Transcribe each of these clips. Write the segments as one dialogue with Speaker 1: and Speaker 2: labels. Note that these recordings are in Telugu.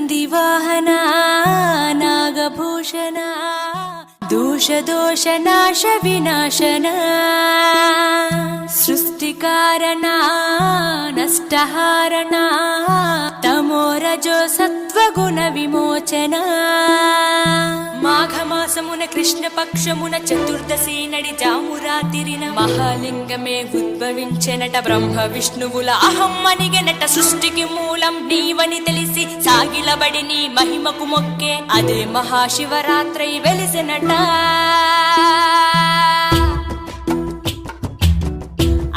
Speaker 1: ನಂದಿವಾಹನ ನಾಗಭೂಷಣ ದೋಷ ನಾಶ ವಿನಾಶನ ಸೃಷ್ಟಿಕಾರಣ ನಷ್ಟಹಾರಣ తమోరజో సత్వగుణ విమోచన మాఘమాసమున కృష్ణపక్షమున చతుర్దశి నడి జామురాతిరిన మహాలింగమే ఉద్భవించెనట బ్రహ్మ విష్ణువుల అహం అనిగెనట సృష్టికి మూలం నీవని తెలిసి సాగిలబడి నీ మహిమకు మొక్కే అదే మహాశివరాత్రి వెలిసెనట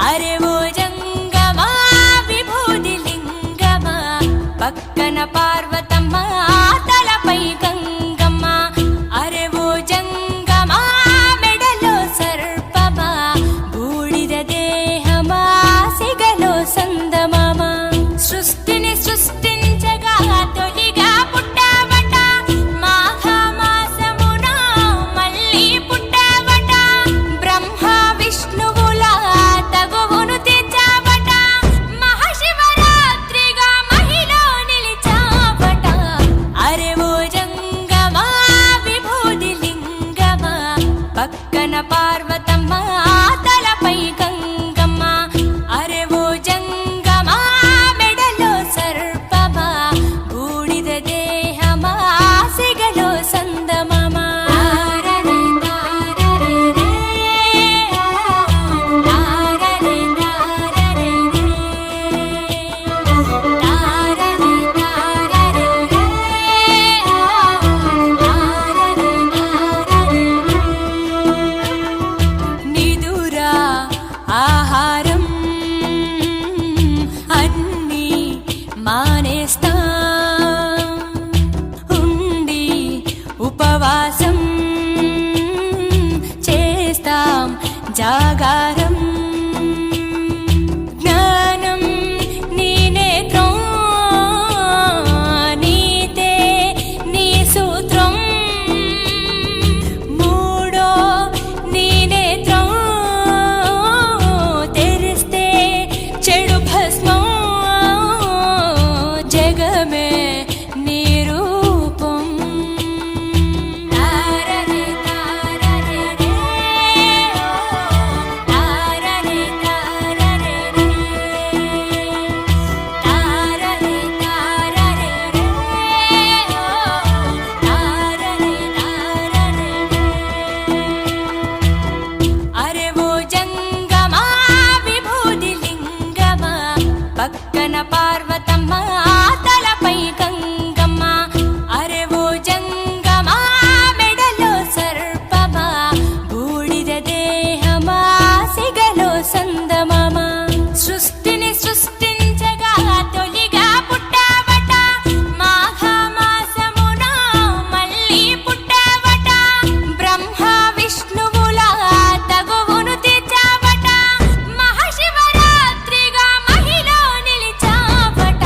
Speaker 1: అరే ఓ జంగమా విభూది లింగమా పక్కన పార్వతమ్మ తలపై గంగమ్మ అరే ఓ జంగమా మెడలో సర్పమా బూడిద దేహమా సిగలో సందమామ సృష్టిని సృష్టించగా తొలిగా పుట్టావట మాఘమాసమున మళ్ళీ పుట్టావట బ్రహ్మ విష్ణువుల తగువును తెచ్చావట మహాశివరాత్రిగా మహిలో నిలిచావట అరే ఓ జంగమా విభూది లింగమా పక్కన పార్వతమ్మ తలపై గంగమ్మ అరే ఓ జంగమా మెడలో సర్పమా బూడిద దేహమా సిగలో సందమామ నిదురా ఆహారం అన్నీ మానేస్తా ఉండి ఉపవాసం చేస్తాం జాగారం జ్ఞానం నీ నేత్రం నీతే నీ సూత్రం మూడో నీ నేత్రం తెరిస్తే చెడు భస్మం జగమే నీ రూపం తారరే తారరే రే తారరే తారరే రే తారరే తారరే రే తారరే తారరే అరే ఓ జంగమా విభూది లింగమా పక్కన పార్వతమ్మ తలపై గంగమ్మ అరే ఓ జంగమా మెడలో సర్పమా బూడిద దేహమా సిగలో సందమామ సృష్టిని సృష్టించగా తొలిగా పుట్టావట మాఘమాసమున మళ్ళీ పుట్టావట బ్రహ్మ విష్ణువుల తగువును తెచ్చావట మహాశివరాత్రిగా మహిలో నిలిచావట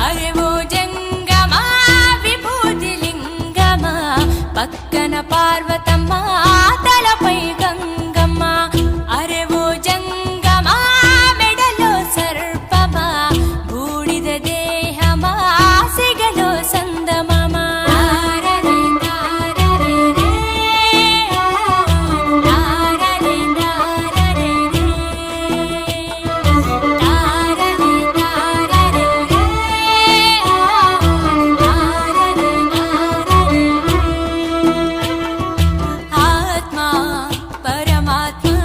Speaker 1: అరే ఓ జంగమా విభూతి లింగమా పక్కన పార్వతమ్మ తలపై గంగమ్మ అరే ఓ జంగమా మెడలో సర్పమా బూడిద దేహమా సిగలో సందమామ తారరే తారరే రే తారరే తారరే రే తారరే తారరే రే తారరే తారరే ఆత్మ పరమాత్మ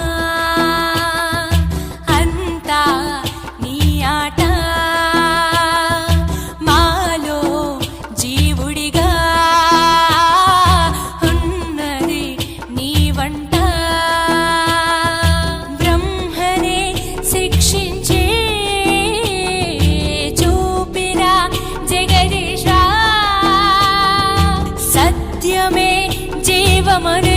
Speaker 1: అంతా నీ ఆట మాలో జీవుడిగా ఉన్నది నీ వంట బ్రహ్మనే శిక్షించే చూపిన జగదీశ సత్యమే జీవమనే